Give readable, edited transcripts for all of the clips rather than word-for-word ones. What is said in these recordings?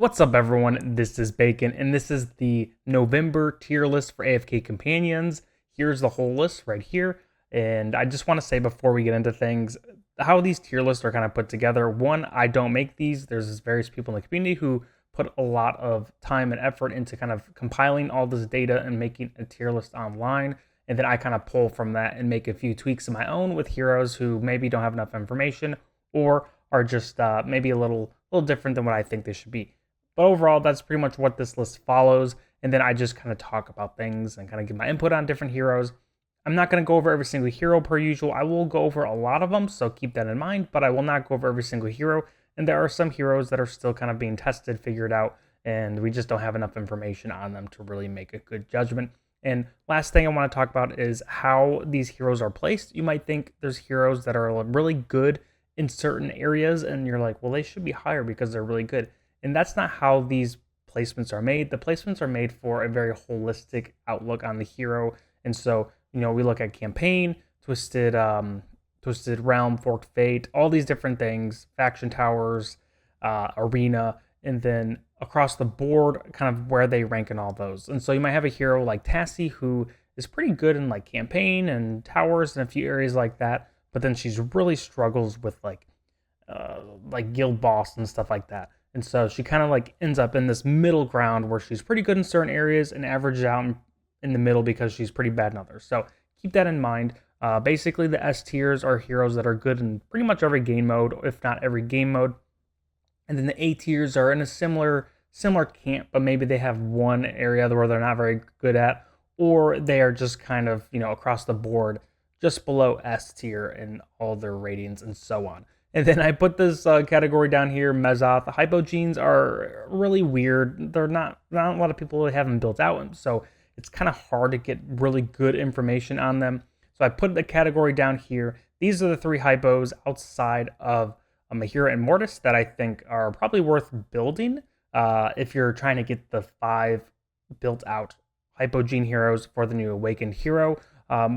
What's up, everyone? This is Bacon, and this is the November tier list for AFK companions. Here's the whole list right here. And I just want to say before we get into things, how these tier lists are kind of put together. One, I don't make these. There's various people in the community who put a lot of time and effort into kind of compiling all this data and making a tier list online. And then I kind of pull from that and make a few tweaks of my own with heroes who maybe don't have enough information or are just maybe a little different than what I think they should be. But overall, that's pretty much what this list follows. And then I just kind of talk about things and kind of give my input on different heroes. I'm not going to go over every single hero per usual. I will go over a lot of them, so keep that in mind. But I will not go over every single hero. And there are some heroes that are still kind of being tested, figured out, and we just don't have enough information on them to really make a good judgment. And last thing I want to talk about is how these heroes are placed. You might think there's heroes that are really good in certain areas, and you're like, well, they should be higher because they're really good. And that's not how these placements are made. The placements are made for a very holistic outlook on the hero. And so, we look at campaign, twisted realm, forked fate, all these different things, faction towers, arena, and then across the board, kind of where they rank in all those. And so you might have a hero like Tassie who is pretty good in like campaign and towers and a few areas like that, but then she's really struggles with like guild boss and stuff like that. And so she kind of like ends up in this middle ground where she's pretty good in certain areas and averages out in the middle because she's pretty bad in others. So keep that in mind. Basically, the S tiers are heroes that are good in pretty much every game mode, if not every game mode. And then the A tiers are in a similar camp, but maybe they have one area where they're not very good at, or they are just kind of, across the board, just below S tier in all their ratings and so on. And then I put this category down here, Mezoth. The hypogenes are really weird. They're not a lot of people really have them built out, so it's kind of hard to get really good information on them. So I put the category down here. These are the three hypos outside of Mahira and Mortis that I think are probably worth building if you're trying to get the 5 built out hypogene heroes for the new Awakened hero.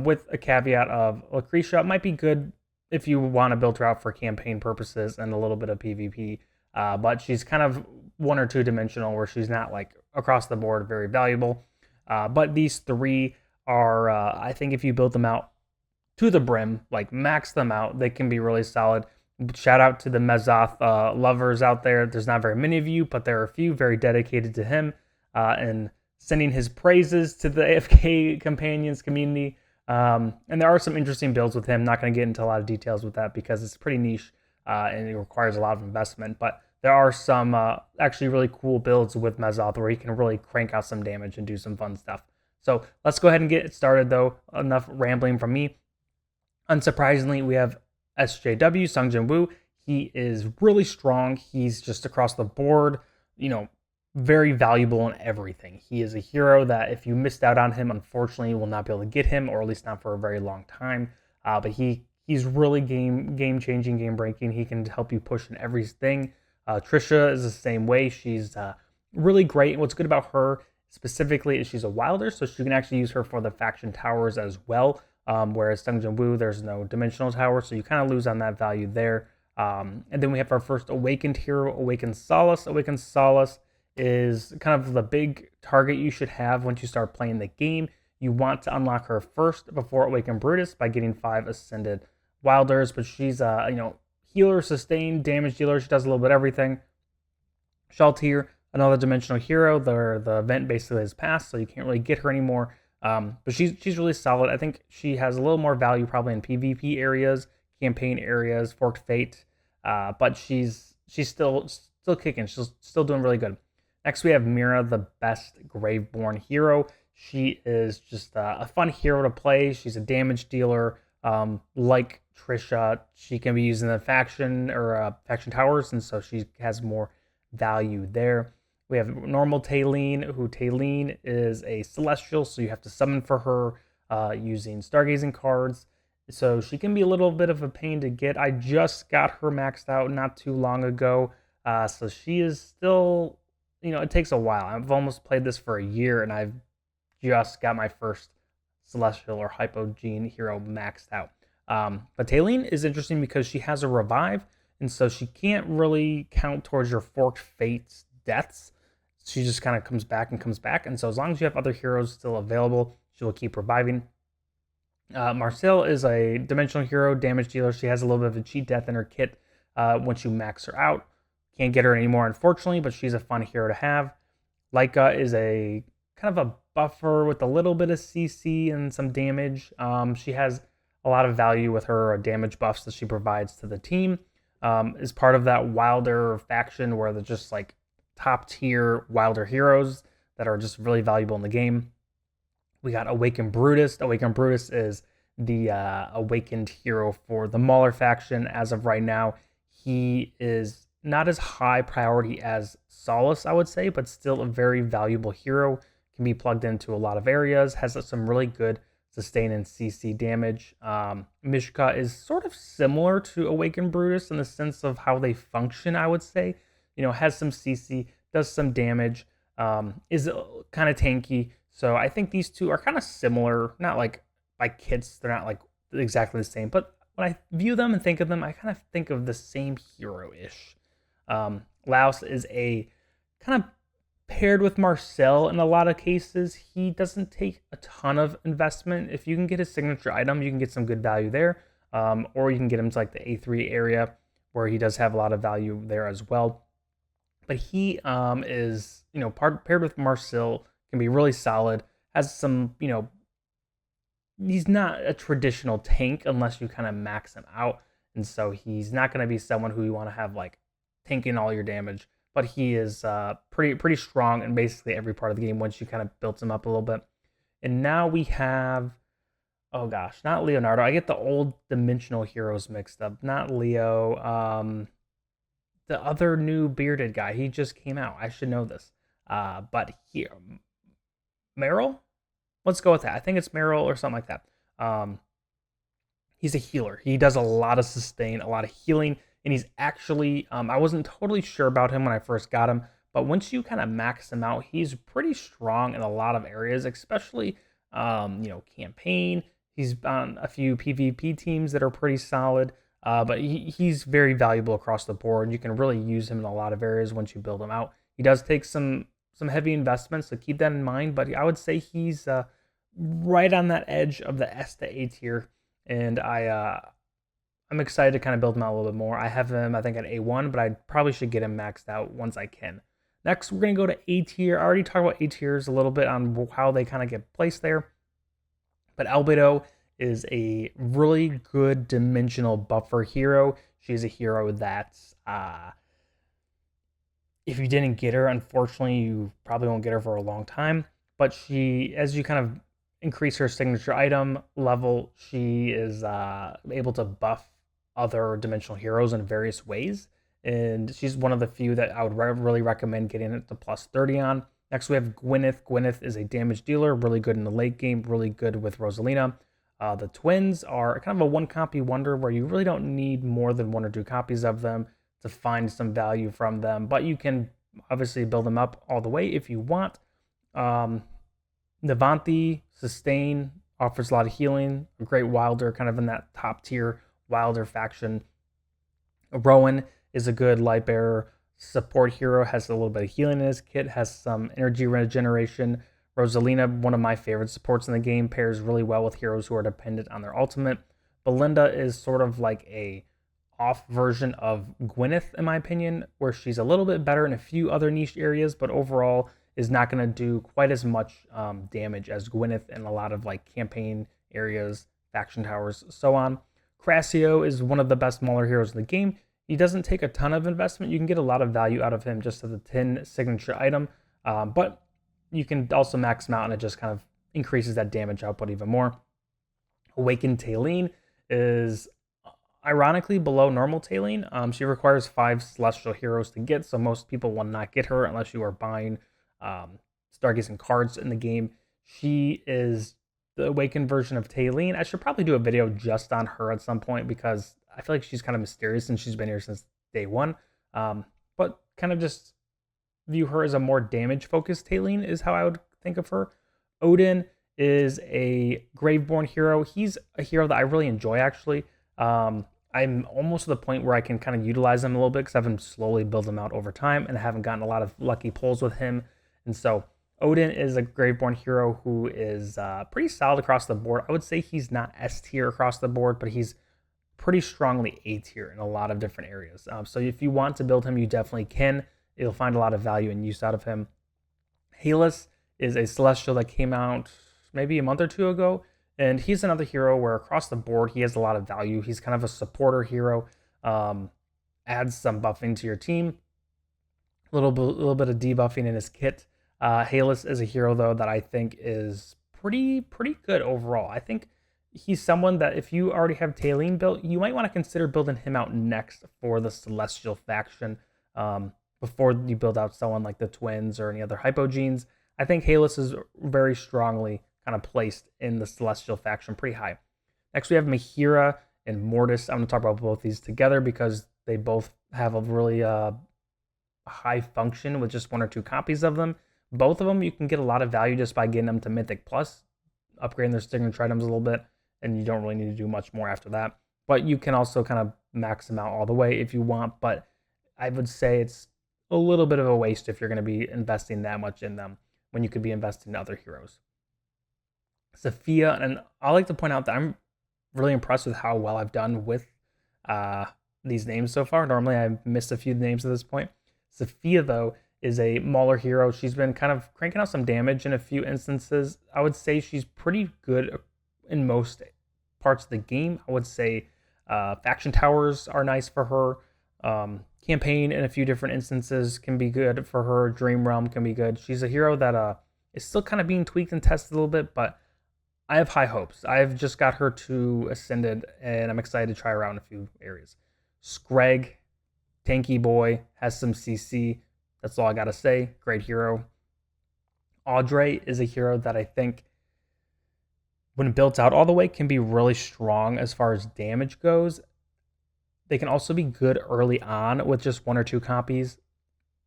With a caveat of Lucretia might be good if you want to build her out for campaign purposes and a little bit of PvP. But she's kind of 1 or 2 dimensional where she's not like across the board very valuable. But these 3 are, I think if you build them out to the brim, like max them out, they can be really solid. Shout out to the Mezoth lovers out there. There's not very many of you, but there are a few very dedicated to him and sending his praises to the AFK companions community. And there are some interesting builds with him. Not going to get into a lot of details with that because it's pretty niche and it requires a lot of investment. But there are some actually really cool builds with Mezoth where he can really crank out some damage and do some fun stuff. So let's go ahead and get it started, though. Enough rambling from me. Unsurprisingly, we have SJW, Sung Jin Woo. He is really strong. He's just across the board, very valuable in everything. He is a hero that if you missed out on him, unfortunately, you will not be able to get him, or at least not for a very long time. But he's really game changing, game breaking. He can help you push in everything. Trisha is the same way. She's really great. And what's good about her specifically is she's a wilder, so she can actually use her for the faction towers as well. Whereas Sung Jin Woo, there's no dimensional tower, so you kind of lose on that value there. And then we have our first Awakened hero, Awakened SaiLus. Awakened SaiLus is kind of the big target you should have once you start playing the game. You want to unlock her first before Awakened Brutus by getting 5 Ascended Wilders, but she's healer, sustain, damage dealer. She does a little bit of everything. Shoutout here, another dimensional hero. The event basically has passed, so you can't really get her anymore. But she's really solid. I think she has a little more value probably in PvP areas, campaign areas, forked fate. But she's still kicking. She's still doing really good. Next, we have Mira, the best Graveborn hero. She is just a fun hero to play. She's a damage dealer. Like Trisha, she can be used in the faction or faction towers, and so she has more value there. We have normal Taylene, who Taylene is a celestial, so you have to summon for her using stargazing cards. So she can be a little bit of a pain to get. I just got her maxed out not too long ago, so she is still, it takes a while. I've almost played this for a year, and I've just got my first celestial or hypogene hero maxed out. But Taylene is interesting because she has a revive, and so she can't really count towards your forked fates deaths. She just kind of comes back and comes back. And so as long as you have other heroes still available, she will keep reviving. Marcel is a dimensional hero, damage dealer. She has a little bit of a cheat death in her kit once you max her out. Can't get her anymore, unfortunately, but she's a fun hero to have. Leica is a kind of a buffer with a little bit of CC and some damage. She has a lot of value with her damage buffs that she provides to the team. Is part of that Wilder faction where they're just like top tier Wilder heroes that are just really valuable in the game. We got Awakened Brutus. Awakened Brutus is the awakened hero for the Mauler faction as of right now. He is not as high priority as SaiLus, I would say, but still a very valuable hero. Can be plugged into a lot of areas, has some really good sustain and CC damage. Mishka is sort of similar to Awakened Brutus in the sense of how they function, I would say. Has some CC, does some damage, is kind of tanky. So I think these two are kind of similar, not like by kits, they're not like exactly the same, but when I view them and think of them, I kind of think of the same hero-ish. Laos is a kind of paired with Marcel in a lot of cases. He doesn't take a ton of investment. If you can get his signature item, you can get some good value there, or you can get him to like the A3 area where he does have a lot of value there as well. But he is, paired with Marcel, can be really solid, has some, he's not a traditional tank unless you kind of max him out. And so he's not going to be someone who you want to have like tanking all your damage, but he is pretty strong in basically every part of the game once you kind of built him up a little bit. And now we have, oh gosh, not Leonardo. I get the old dimensional heroes mixed up. Not Leo. The other new bearded guy. He just came out. I should know this. But here, Meryl? Let's go with that. I think it's Meryl or something like that. He's a healer. He does a lot of sustain, a lot of healing, and he's actually, I wasn't totally sure about him when I first got him, but once you kind of max him out, he's pretty strong in a lot of areas, especially, campaign. He's on a few PvP teams that are pretty solid, but he's very valuable across the board. You can really use him in a lot of areas once you build him out. He does take some heavy investments, so keep that in mind, but I would say he's right on that edge of the S to A tier, and I'm excited to kind of build him out a little bit more. I have him, I think, at A1, but I probably should get him maxed out once I can. Next, we're going to go to A tier. I already talked about A tiers a little bit on how they kind of get placed there, but Albedo is a really good dimensional buffer hero. She's a hero that's, if you didn't get her, unfortunately, you probably won't get her for a long time. But she, as you kind of increase her signature item level, she is able to buff other dimensional heroes in various ways. And she's one of the few that I would really recommend getting it to plus 30 on. Next, we have Gwyneth. Gwyneth is a damage dealer, really good in the late game, really good with Rosalina. The twins are kind of a one copy wonder where you really don't need more than 1 or 2 copies of them to find some value from them, but you can obviously build them up all the way if you want. Navanthi, sustain, offers a lot of healing, a great Wilder, kind of in that top tier Wilder faction. Rowan is a good light bearer support hero, has a little bit of healing in his kit, has some energy regeneration. Rosalina, one of my favorite supports in the game, pairs really well with heroes who are dependent on their ultimate. Belinda is sort of like a off version of Gwyneth, in my opinion, where she's a little bit better in a few other niche areas, but overall is not going to do quite as much damage as Gwyneth in a lot of like campaign areas, faction towers, so on. Crassio is one of the best Mauler heroes in the game. He doesn't take a ton of investment. You can get a lot of value out of him just as a 10 signature item, but you can also max him out and it just kind of increases that damage output even more. Awakened Taylene is ironically below normal Taylene. She requires 5 celestial heroes to get, so most people will not get her unless you are buying stargazing cards in the game. She is the awakened version of Taylene. I should probably do a video just on her at some point because I feel like she's kind of mysterious and she's been here since day one. But kind of just view her as a more damage-focused Taylene is how I would think of her. Odin is a Graveborn hero. He's a hero that I really enjoy, actually. I I'm almost to the point where I can kind of utilize him a little bit because I've been slowly building him out over time, and I haven't gotten a lot of lucky pulls with him. And so Odin is a Graveborn hero who is pretty solid across the board. I would say he's not S tier across the board, but he's pretty strongly A tier in a lot of different areas. So if you want to build him, you definitely can. You'll find a lot of value and use out of him. SaiLus is a Celestial that came out maybe a month or two ago, and he's another hero where across the board he has a lot of value. He's kind of a supporter hero, adds some buffing to your team, a little bit of debuffing in his kit. SaiLus is a hero though that I think is pretty good overall. I think he's someone that if you already have Talene built, you might want to consider building him out next for the Celestial faction. Before you build out someone like the Twins or any other Hypogenes. I think SaiLus is very strongly kind of placed in the Celestial faction pretty high. Next, we have Mahira and Mortis. I'm going to talk about both these together because they both have a really high function with just 1 or 2 copies of them. Both of them, you can get a lot of value just by getting them to Mythic Plus, upgrading their signature items a little bit, and you don't really need to do much more after that. But you can also kind of max them out all the way if you want, but I would say it's a little bit of a waste if you're going to be investing that much in them when you could be investing in other heroes. Sophia, and I like to point out that I'm really impressed with how well I've done with these names so far. Normally I've missed a few names at this point. Sophia, though, is a Mauler hero. She's been kind of cranking out some damage in a few instances. I would say she's pretty good in most parts of the game. I would say faction towers are nice for her. Campaign in a few different instances can be good for her. Dream Realm can be good. She's a hero that is still kind of being tweaked and tested a little bit, but I have high hopes. I've just got her to Ascended, and I'm excited to try her out in a few areas. Screg, tanky boy, has some CC. That's all I gotta say. Great hero. Audrey is a hero that I think, when built out all the way, can be really strong as far as damage goes. They can also be good early on with just 1 or 2 copies,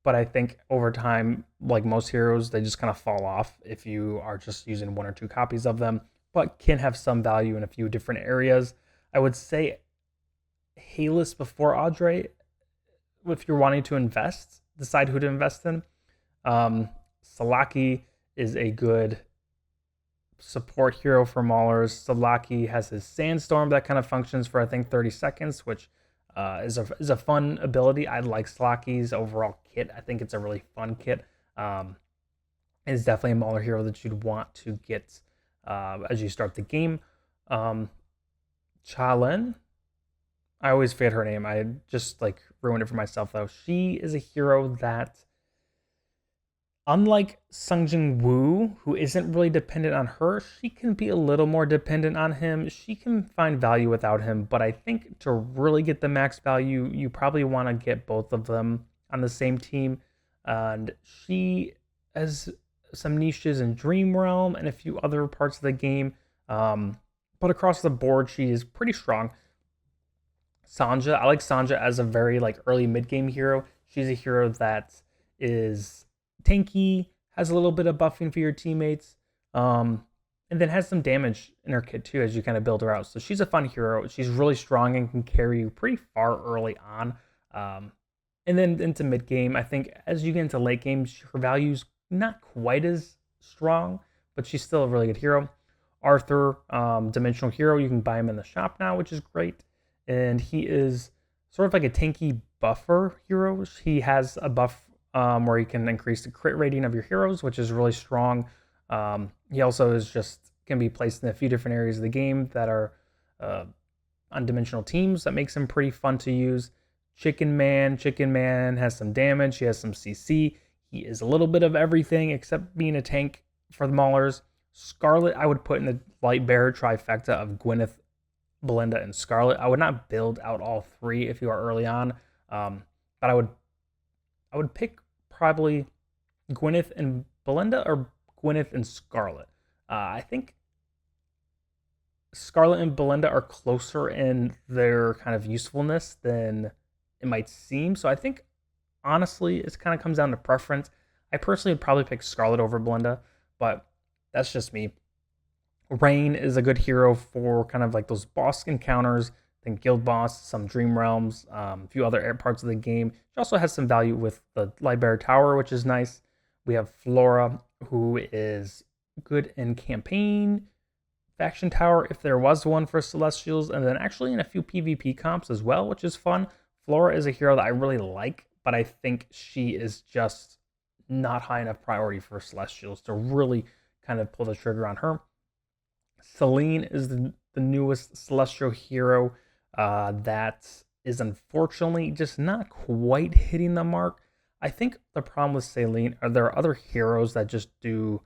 but I think over time, like most heroes, they just kind of fall off if you are just using 1 or 2 copies of them, but can have some value in a few different areas. I would say SaiLus before Audrey, if you're wanting to invest, decide who to invest in. Salaki is a good support hero for Maulers. Salaki has his Sandstorm that kind of functions for, I think, 30 seconds, which is a fun ability. I like Slaki's overall kit. I think it's a really fun kit. It's definitely a Mauler hero that you'd want to get as you start the game. Chalin, I always forget her name. I just like ruined it for myself though. She is a hero that, unlike Sungjin Woo, who isn't really dependent on her, she can be a little more dependent on him. She can find value without him, but I think to really get the max value, you probably want to get both of them on the same team. And she has some niches in Dream Realm and a few other parts of the game. But across the board, she is pretty strong. Sanja, I like Sanja as a very early mid-game hero. She's a hero that is tanky, has a little bit of buffing for your teammates, and then has some damage in her kit too as you kind of build her out. So she's a fun hero. She's really strong and can carry you pretty far early on. And then into mid game, I think as you get into late game, her value's not quite as strong, but she's still a really good hero. Arthur, dimensional hero, you can buy him in the shop now, which is great. And he is sort of like a tanky buffer hero. He has a buff where he can increase the crit rating of your heroes, which is really strong. He also can be placed in a few different areas of the game that are on dimensional teams. That makes him pretty fun to use. Chicken Man has some damage. He has some CC. He is a little bit of everything except being a tank for the Maulers. Scarlet, I would put in the light bearer trifecta of Gwyneth, Belinda, and Scarlet. I would not build out all 3 if you are early on, but I would pick probably Gwyneth and Belinda or Gwyneth and Scarlet. I think Scarlet and Belinda are closer in their kind of usefulness than it might seem. So I think, honestly, it kind of comes down to preference. I personally would probably pick Scarlet over Belinda, but that's just me. Rain is a good hero for kind of like those boss encounters, think Guild Boss, some Dream Realms, a few other parts of the game. She also has some value with the Library Tower, which is nice. We have Flora, who is good in campaign, faction tower if there was one for Celestials, and then actually in a few PvP comps as well, which is fun. Flora is a hero that I really like, but I think she is just not high enough priority for Celestials to really kind of pull the trigger on her. Selene is the newest Celestial hero that is unfortunately just not quite hitting the mark. I think the problem with Selene are there are other heroes that just do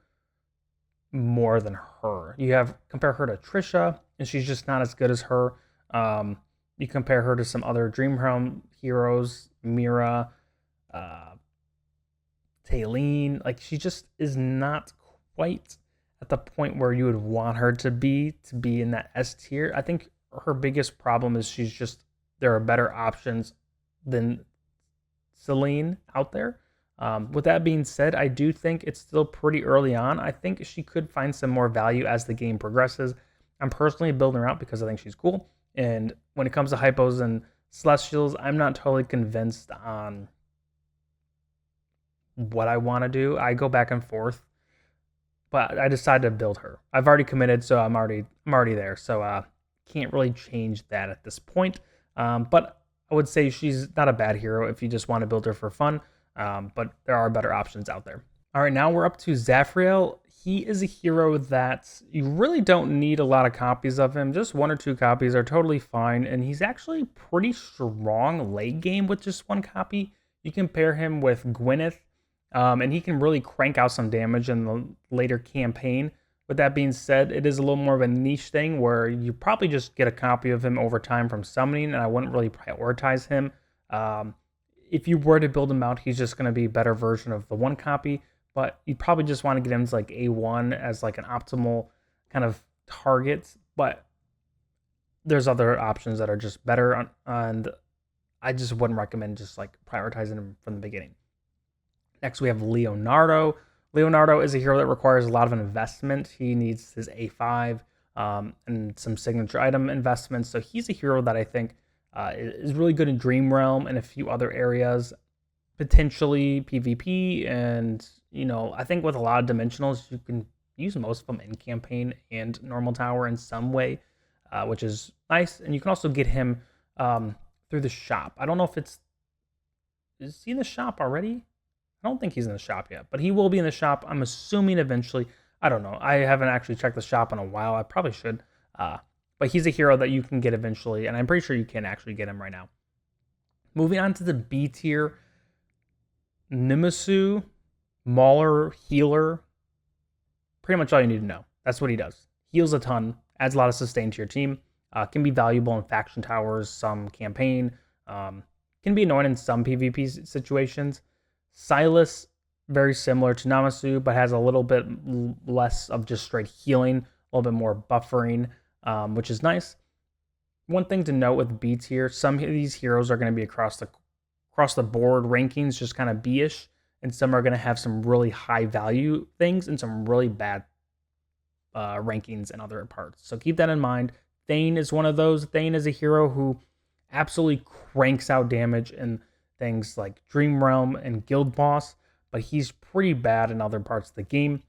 more than her. You have compare her to Trisha, and she's just not as good as her. You compare her to some other Dream Realm heroes, Mira, Taylene. Like, she just is not quite at the point where you would want her to be in that S tier. I think her biggest problem is there are better options than Selene out there. With that being said, I do think it's still pretty early on. I think she could find some more value as the game progresses. I'm personally building her out because I think she's cool. And when it comes to hypos and Celestials, I'm not totally convinced on what I want to do. I go back and forth, but I decided to build her. I've already committed, so I'm already there. So can't really change that at this point. But I would say she's not a bad hero if you just want to build her for fun. But there are better options out there. All right, now we're up to Zafriel. He is a hero that you really don't need a lot of copies of him. Just 1 or 2 copies are totally fine, and he's actually pretty strong late game with just 1 copy. You compare him with Gwyneth, and he can really crank out some damage in the later campaign. With that being said, it is a little more of a niche thing where you probably just get a copy of him over time from summoning, and I wouldn't really prioritize him. If you were to build him out, he's just going to be a better version of the 1 copy, but you probably just want to get him to like A1 as like an optimal kind of target. But there's other options that are just better, and I just wouldn't recommend just like prioritizing him from the beginning. Next, we have Leonardo. Leonardo is a hero that requires a lot of investment. He needs his A5 and some signature item investments. So he's a hero that I think is really good in Dream Realm and a few other areas, potentially PvP. And, I think with a lot of dimensionals, you can use most of them in campaign and normal tower in some way, which is nice. And you can also get him through the shop. I don't know if is he in the shop already? I don't think he's in the shop yet, but he will be in the shop, I'm assuming eventually. I don't know. I haven't actually checked the shop in a while. I probably should. But he's a hero that you can get eventually, and I'm pretty sure you can actually get him right now. Moving on to the B tier, Nimasu, Mauler, healer. Pretty much all you need to know. That's what he does. Heals a ton, adds a lot of sustain to your team, can be valuable in faction towers, some campaign, can be annoying in some PvP situations. SaiLus, very similar to Namasu, but has a little bit less of just straight healing, a little bit more buffering, which is nice. One thing to note with B tier, some of these heroes are going to be across the board rankings, just kind of B-ish, and some are going to have some really high value things and some really bad rankings in other parts. So keep that in mind. Thane is one of those. Thane is a hero who absolutely cranks out damage in things like Dream Realm and Guild Boss, but he's pretty bad in other parts of the game.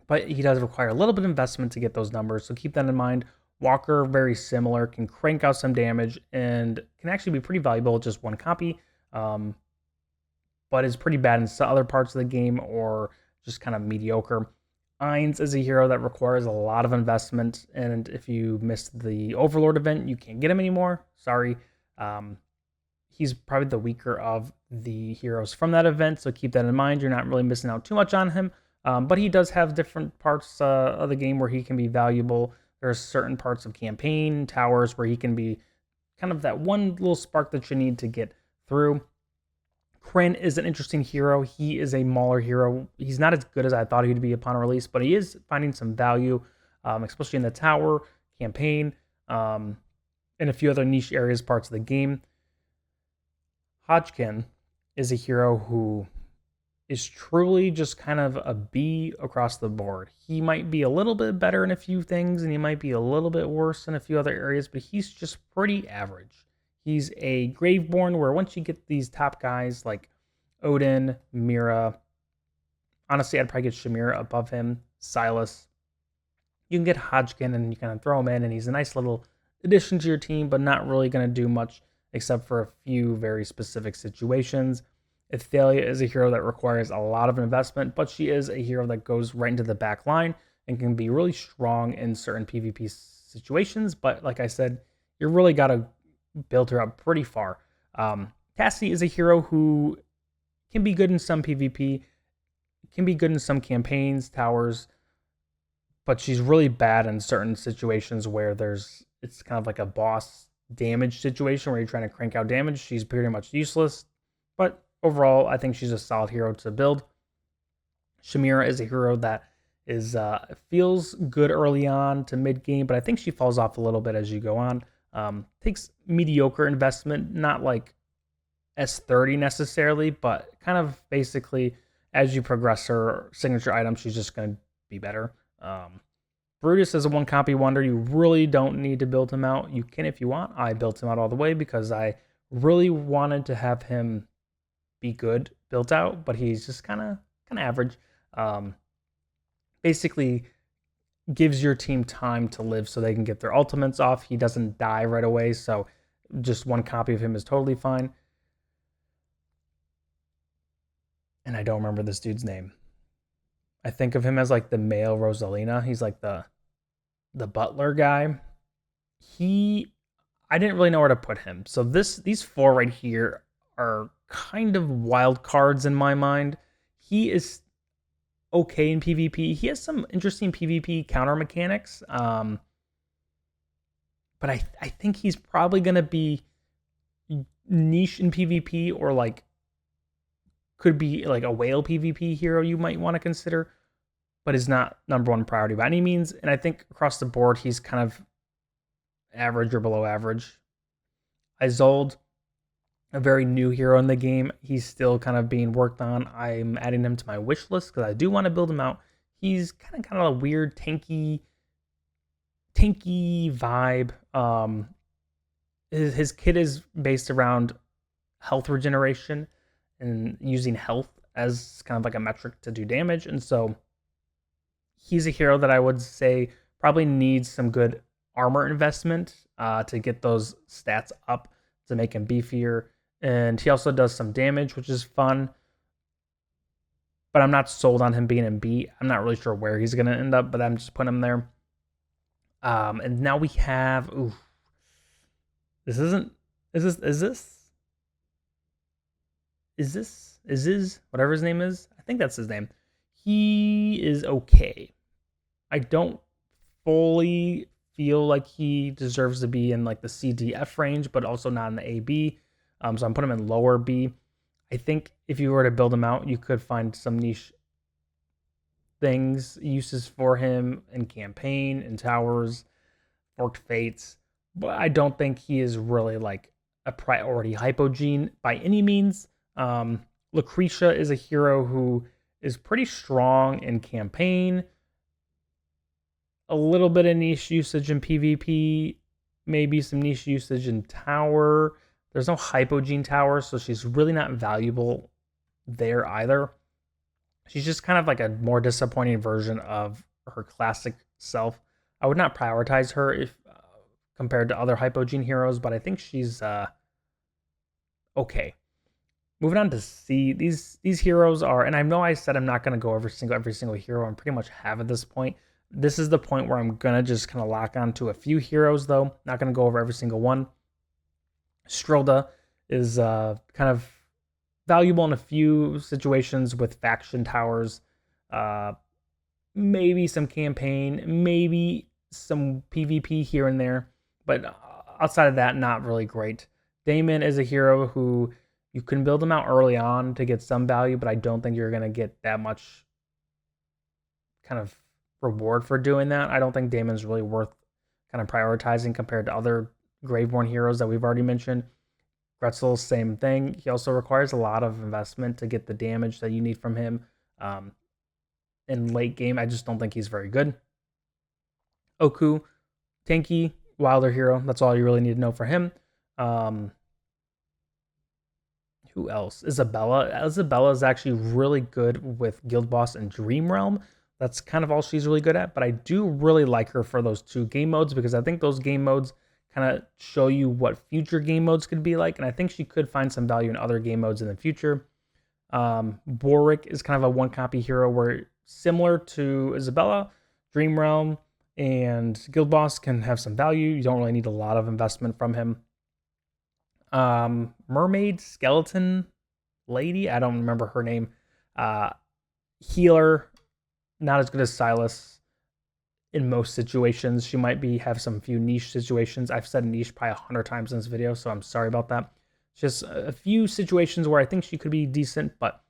But he does require a little bit of investment to get those numbers, so keep that in mind. Walker, very similar, can crank out some damage and can actually be pretty valuable with just 1 copy, but is pretty bad in some other parts of the game or just kind of mediocre. Ainz is a hero that requires a lot of investment, and if you missed the Overlord event, you can't get him anymore. Sorry. He's probably the weaker of the heroes from that event, so keep that in mind. You're not really missing out too much on him, but he does have different parts of the game where he can be valuable. There's certain parts of campaign, towers, where he can be kind of that one little spark that you need to get through. Kryn is an interesting hero. He is a Mauler hero. He's not as good as I thought he'd be upon release, but he is finding some value, especially in the tower, campaign, and a few other niche areas, parts of the game. Hodgkin is a hero who is truly just kind of a B across the board. He might be a little bit better in a few things and he might be a little bit worse in a few other areas, but he's just pretty average. He's a Graveborn where once you get these top guys like Odin, Mira, honestly, I'd probably get Shamira above him, SaiLus. You can get Hodgkin and you kind of throw him in, and he's a nice little addition to your team, but not really going to do much except for a few very specific situations. Athalia is a hero that requires a lot of investment, but she is a hero that goes right into the back line and can be really strong in certain PvP situations. But like I said, you really got to build her up pretty far. Cassie is a hero who can be good in some PvP, can be good in some campaigns, towers, but she's really bad in certain situations where it's kind of like a boss damage situation where you're trying to crank out damage. She's pretty much useless, but overall, I think she's a solid hero to build. Shamira is a hero that feels good early on to mid game, but I think she falls off a little bit as you go on. Takes mediocre investment, not like S30 necessarily, but kind of basically as you progress her signature item, she's just going to be better. Brutus is a one copy wonder. You really don't need to build him out. You can if you want. I built him out all the way because I really wanted to have him be good built out, but he's just kind of average. Basically gives your team time to live so they can get their ultimates off. He doesn't die right away, so just one copy of him is totally fine. And I don't remember this dude's name. I think of him as like the male Rosalina. He's like the butler guy. I didn't really know where to put him. So these four right here are kind of wild cards in my mind. He is okay in PvP. He has some interesting PvP counter mechanics. But I think he's probably going to be niche in PvP, or like could be like a whale PvP hero you might want to consider, but is not number one priority by any means. And I think across the board, he's kind of average or below average. Isolde, a very new hero in the game. He's still kind of being worked on. I'm adding him to my wish list because I do want to build him out. He's kind of a weird tanky vibe. His kit is based around health regeneration and using health as kind of like a metric to do damage. And so he's a hero that I would say probably needs some good armor investment to get those stats up to make him beefier. And he also does some damage, which is fun. But I'm not sold on him being in B. I'm not really sure where he's going to end up, but I'm just putting him there. And now we have... Is this whatever his name is? I think that's his name. He is okay. I don't fully feel like he deserves to be in like the CDF range, but also not in the AB. So I'm putting him in lower B. I think if you were to build him out, you could find some niche uses for him in campaign, in towers, forked fates. But I don't think he is really like a priority hypogene by any means. Lucretia is a hero who is pretty strong in campaign, a little bit of niche usage in PvP, maybe some niche usage in tower. There's no hypogene tower, so she's really not valuable there either. She's just kind of like a more disappointing version of her classic self. I would not prioritize her if compared to other hypogene heroes, but I think she's okay. Moving on to C, these heroes are, and I know I said I'm not going to go over every single hero. I pretty much have at this point. This is the point where I'm going to just kind of lock on to a few heroes, though. Not going to go over every single one. Strilda is kind of valuable in a few situations with faction towers. Maybe some campaign, maybe some PvP here and there. But outside of that, not really great. Damon is a hero who... you can build them out early on to get some value, but I don't think you're going to get that much kind of reward for doing that. I don't think Damon's really worth kind of prioritizing compared to other Graveborn heroes that we've already mentioned. Gretzel, same thing. He also requires a lot of investment to get the damage that you need from him. In late game, I just don't think he's very good. Oku, tanky, wilder hero. That's all you really need to know for him. Who else? Isabella. Isabella is actually really good with Guild Boss and Dream Realm. That's kind of all she's really good at. But I do really like her for those 2 game modes because I think those game modes kind of show you what future game modes could be like. And I think she could find some value in other game modes in the future. Boric is kind of a 1 copy hero where similar to Isabella, Dream Realm and Guild Boss can have some value. You don't really need a lot of investment from him. Mermaid Skeleton Lady, I don't remember her name. Healer, not as good as SaiLus in most situations. She might have some few niche situations. I've said niche probably 100 times in this video, so I'm sorry about that. Just a few situations where I think she could be decent, but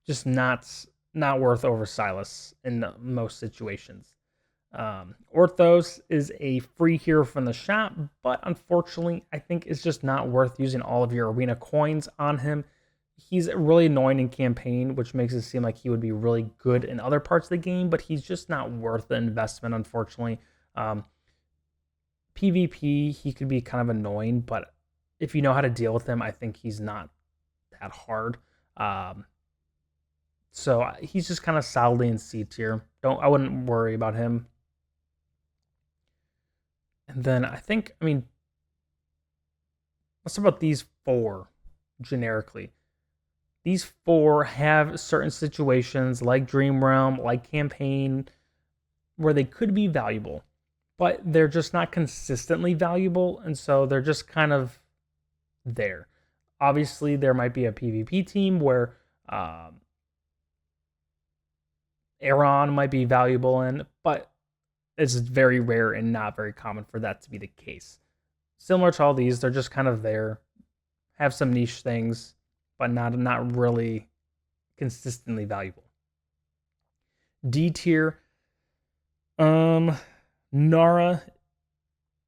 just not worth over SaiLus in most situations. Orthos is a free hero from the shop, but unfortunately, I think it's just not worth using all of your arena coins on him. He's really annoying in campaign, which makes it seem like he would be really good in other parts of the game, but he's just not worth the investment, unfortunately. PvP, he could be kind of annoying, but if you know how to deal with him, I think he's not that hard. So he's just kind of solidly in C tier. I wouldn't worry about him. And then let's talk about these 4 generically. These 4 have certain situations like Dream Realm, like Campaign, where they could be valuable, but they're just not consistently valuable, and so they're just kind of there. Obviously, there might be a PvP team where Aaron might be valuable in, but it's very rare and not very common for that to be the case. Similar to all these, they're just kind of there, have some niche things, but not really consistently valuable. D tier, Nara,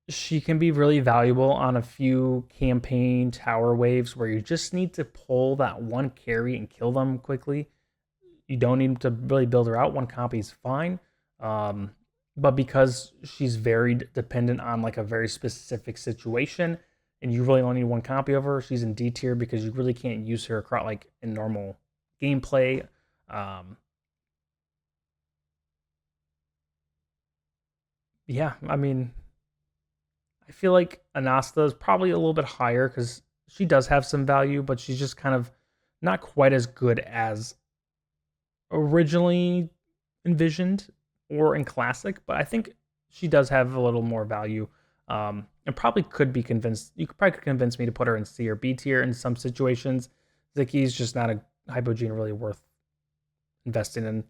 she can be really valuable on a few campaign tower waves where you just need to pull that 1 carry and kill them quickly. You don't need to really build her out. 1 copy is fine. But because she's very dependent on like a very specific situation, and you really only need 1 copy of her, she's in D tier because you really can't use her across like in normal gameplay. Yeah, I feel like Anasta is probably a little bit higher because she does have some value, but she's just kind of not quite as good as originally envisioned or in Classic, but I think she does have a little more value. And probably could be convinced. You could probably convince me to put her in C or B tier in some situations. Ziki's just not a hypogene really worth investing in.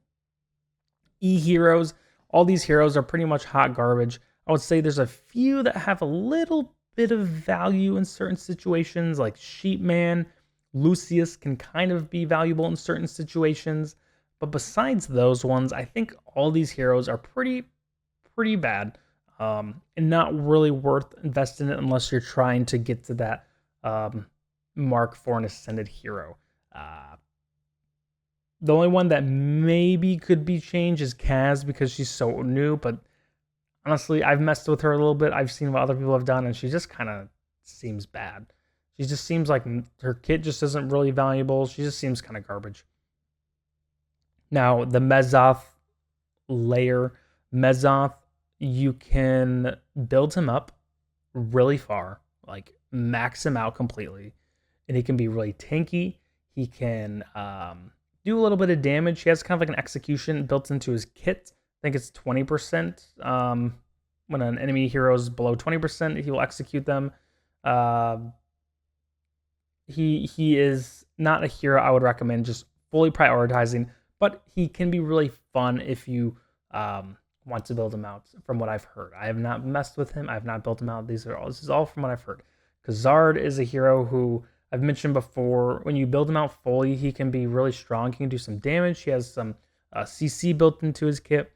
E heroes. All these heroes are pretty much hot garbage. I would say there's a few that have a little bit of value in certain situations, like Sheepman. Lucius can kind of be valuable in certain situations. But besides those ones, I think all these heroes are pretty bad. And not really worth investing in unless you're trying to get to that mark for an ascended hero. The only one that maybe could be changed is Kaz because she's so new, but honestly, I've messed with her a little bit. I've seen what other people have done, and she just kind of seems bad. She just seems like her kit just isn't really valuable. She just seems kind of garbage. Now, the Mezoth layer. Mezoth, you can build him up really far, like max him out completely, and he can be really tanky. He can do a little bit of damage. He has kind of like an execution built into his kit. I think it's 20%. When an enemy hero is below 20%, he will execute them. He is not a hero I would recommend just fully prioritizing, but he can be really fun if you want to build him out, from what I've heard. I have not messed with him. I have not built him out. This is all from what I've heard. Khazard is a hero who I've mentioned before. When you build him out fully, he can be really strong. He can do some damage. He has some CC built into his kit.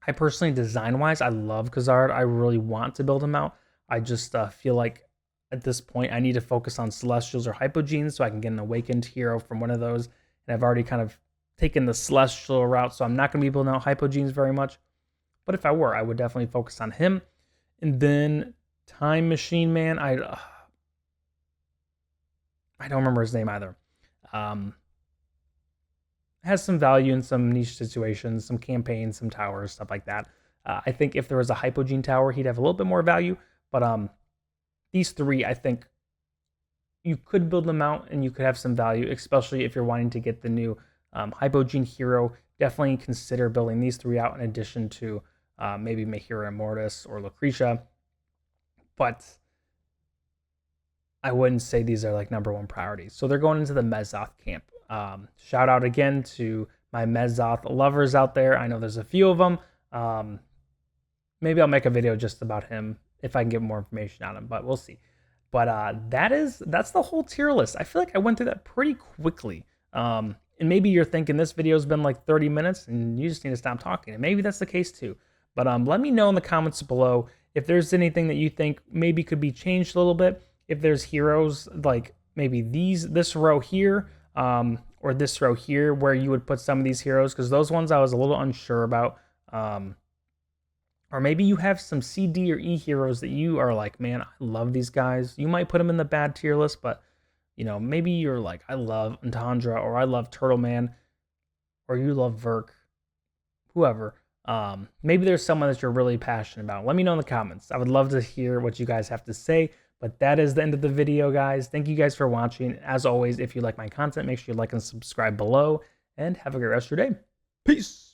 I personally, design-wise, I love Khazard. I really want to build him out. I just feel like at this point. I need to focus on Celestials or Hypogenes so I can get an Awakened hero from one of those. And I've already kind of taken the Celestial route, so I'm not going to be building out Hypogenes very much. But if I were, I would definitely focus on him. And then Time Machine Man, I don't remember his name either. Has some value in some niche situations, some campaigns, some towers, stuff like that. I think if there was a Hypogene tower, he'd have a little bit more value. But these three, I think you could build them out and you could have some value, especially if you're wanting to get the new Hypogene hero. Definitely consider building these three out in addition to maybe Mahira Immortus or Lucretia. But I wouldn't say these are like #1 priorities. So they're going into the Mezoth camp. Shout out again to my Mezoth lovers out there. I know there's a few of them. Maybe I'll make a video just about him if I can get more information on him, but we'll see. But that's the whole tier list. I feel like I went through that pretty quickly. And maybe you're thinking this video's been like 30 minutes and you just need to stop talking. And maybe that's the case too. But let me know in the comments below if there's anything that you think maybe could be changed a little bit. If there's heroes like maybe this row here, or this row here where you would put some of these heroes, because those ones I was a little unsure about. Or maybe you have some C, D, or E heroes that you are like, man, I love these guys. You might put them in the bad tier list, but you know, maybe you're like, I love Antandra, or I love Turtle Man, or you love Verk, whoever. Maybe there's someone that you're really passionate about. Let me know in the comments. I would love to hear what you guys have to say. But that is the end of the video, guys. Thank you guys for watching. As always, if you like my content, make sure you like and subscribe below. And have a great rest of your day. Peace.